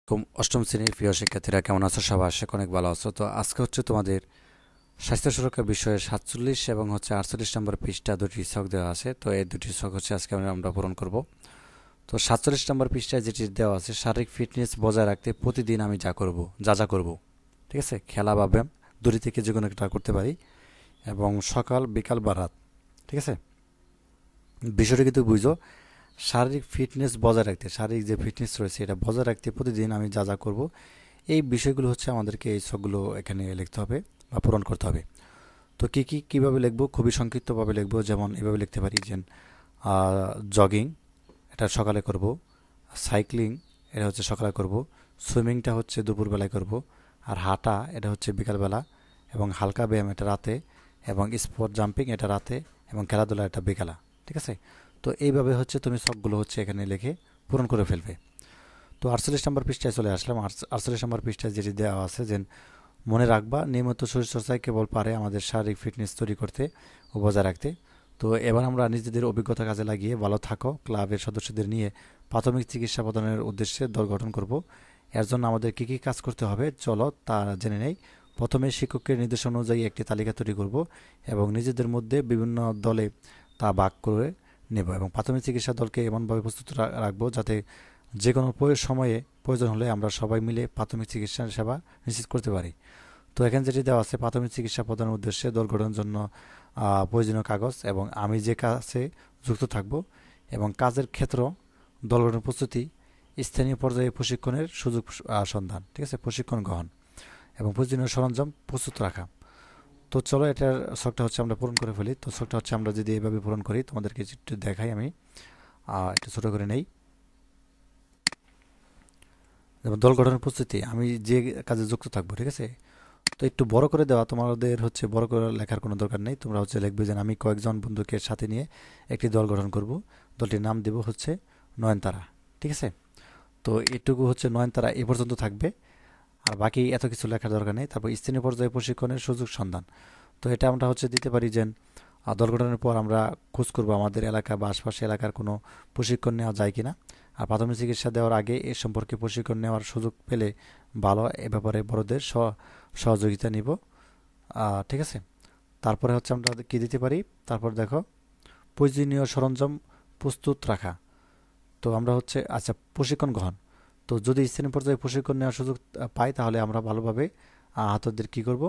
অষ্টম শ্রেণীর প্রিয় শিক্ষার্থীরা কেমন আছো? সবাই আশা করি অনেক ভালো আছো। তো আজকে হচ্ছে তোমাদের স্বাস্থ্য সুরক্ষা বিষয়ে 47 এবং হচ্ছে 48 নম্বর পৃষ্ঠা দুটি ছক দেওয়া আছে। তো এই দুটি ছক হচ্ছে আজকে আমরা পূরণ করব। তো 47 নম্বর পৃষ্ঠায় যেটি দেওয়া আছে, শারীরিক ফিটনেস বজায় রাখতে প্রতিদিন আমি যা করব, ঠিক আছে, খেলা বা ব্যায়াম দুটি থেকে যে কোনো একটা করতে পারি, এবং সকাল বিকাল বা রাত, ঠিক আছে। বিষয়টা কিন্তু বুঝো, শারীরিক ফিটনেস বজায় রাখতে, শারীরিক যে ফিটনেস রয়েছে এটা বজায় রাখতে প্রতিদিন আমি যা করব, এই বিষয়গুলো হচ্ছে আমাদেরকে এই ছকগুলো এখানে লিখতে হবে বা পূরণ করতে হবে। তো কীভাবে লিখবো? খুবই সংক্ষিপ্তভাবে লিখবো। যেমন এভাবে লিখতে পারি যে জগিং এটা সকালে করব, সাইক্লিং এটা হচ্ছে সকালে করব, সুইমিংটা হচ্ছে দুপুরবেলায় করব, আর হাঁটা এটা হচ্ছে বিকালবেলা, এবং হালকা ব্যায়াম এটা রাতে, এবং স্পোর্ট জাম্পিং এটা রাতে, এবং খেলাধুলা এটা বিকালা, ঠিক আছে। তো এইভাবে হচ্ছে তুমি সবগুলো হচ্ছে এখানে লিখে পূরণ করে ফেলবে। তো 48 নম্বর পৃষ্ঠায় চলে আসলাম। 48 নম্বর পৃষ্ঠায় যেটি দেওয়া আছে যে মনে রাখবা, নিয়মিত শরীরচর্চায় কেবল পারে আমাদের শারীরিক ফিটনেস তৈরি করতে ও বজায় রাখতে। তো এবার আমরা নিজেদের অভিজ্ঞতা কাজে লাগিয়ে ভালো থাকো ক্লাবের সদস্যদের নিয়ে প্রাথমিক চিকিৎসা প্রদানের উদ্দেশ্যে দল গঠন করব। এর জন্য আমাদের কী কাজ করতে হবে চলো তা জেনে নেই। প্রথমে শিক্ষকের নির্দেশ অনুযায়ী একটি তালিকা তৈরি করব এবং নিজেদের মধ্যে বিভিন্ন দলে তা ভাগ করে নেব, এবং প্রাথমিক চিকিৎসা দলকে এমনভাবে প্রস্তুত রাখবো যাতে যে কোনো সময়ে প্রয়োজন হলে আমরা সবাই মিলে প্রাথমিক চিকিৎসা সেবা নিশ্চিত করতে পারি। তো এখানে যেটি দেওয়া আছে, প্রাথমিক চিকিৎসা প্রদানের উদ্দেশ্যে দল গঠনের জন্য প্রয়োজনীয় কাগজ, এবং আমি যে কাজে যুক্ত থাকব, এবং কাজের ক্ষেত্র, দল গঠন প্রস্তুতি, স্থানীয় পর্যায়ে প্রশিক্ষণের সুযোগ সন্ধান, ঠিক আছে, প্রশিক্ষণ গ্রহণ, এবং প্রয়োজনীয় সরঞ্জাম প্রস্তুত রাখা। তো চলো এটার শখটা হচ্ছে আমরা পূরণ করে ফেলি। তো শখটা হচ্ছে আমরা যদি এভাবে পূরণ করি, তোমাদেরকে একটু দেখাই, আমি একটু ছোটো করে নেই। যেমন দল গঠনের প্রস্তুতি, আমি যে কাজে যুক্ত থাকবো, ঠিক আছে। তো একটু বড় করে দেওয়া, তোমাদের হচ্ছে বড় করে লেখার কোনো দরকার নেই। তোমরা হচ্ছে লিখবে যে আমি কয়েকজন বন্ধুকে সাথে নিয়ে একটি দল গঠন করব, দলটির নাম দেব হচ্ছে নয়নতারা, ঠিক আছে। তো এটুকু হচ্ছে নয়নতারা এ পর্যন্ত থাকবে, আর বাকি এত কিছু লেখার দরকার নেই। তারপর স্থানীয় পর্যায়ে প্রশিক্ষণের সুযোগ সন্ধান, তো এটা আমরা হচ্ছে দিতে পারি যে দল গঠনের পর আমরা খোঁজ করবো আমাদের এলাকা বা আশপাশে এলাকার কোনো প্রশিক্ষণ নেওয়া যায় কিনা, আর প্রাথমিক চিকিৎসা দেওয়ার আগে এ সম্পর্কে প্রশিক্ষণ নেওয়ার সুযোগ পেলে ভালো, এ ব্যাপারে বড়দের সহযোগিতা নিব, ঠিক আছে। তারপরে হচ্ছে আমরা কি দিতে পারি, তারপর দেখো প্রয়োজনীয় সরঞ্জাম প্রস্তুত রাখা। তো আমরা হচ্ছে আচ্ছা প্রশিক্ষণ গ্রহণ, তো যদি স্থানীয় পর্যায়ে প্রশিক্ষণ নেওয়ার সুযোগ পাই তাহলে আমরা ভালোভাবে আহতদের কী করব,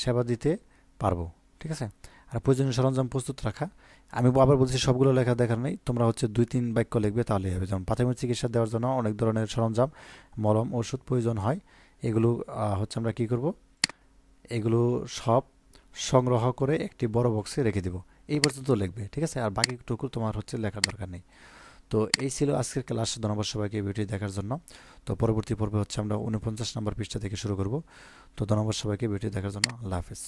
সেবা দিতে পারবো, ঠিক আছে। আর প্রয়োজনীয় সরঞ্জাম প্রস্তুত রাখা, আমি আবার বলছি সবগুলো লেখা দেখার নেই, তোমরা হচ্ছে 2-3 বাক্য লিখবে তাহলেই হবে। যেমন প্রাথমিক চিকিৎসা দেওয়ার জন্য অনেক ধরনের সরঞ্জাম, মলম, ওষুধ প্রয়োজন হয়, এগুলো হচ্ছে আমরা কি করব, এগুলো সব সংগ্রহ করে একটি বড় বক্সে রেখে দেব। এই পর্যন্ত লিখবে, ঠিক আছে। আর বাকিটুকু তোমার হচ্ছে লেখার দরকার নেই। তো এই ছিল আজকের ক্লাস। ধন্যবাদ সবাইকে ভিডিও দেখার জন্য। তো পরবর্তী পর্বে হচ্ছে আমরা 49 নম্বর পৃষ্ঠা থেকে শুরু করব। তো ধন্যবাদ সবাইকে ভিডিও দেখার জন্য। আল্লাহ হাফেজ।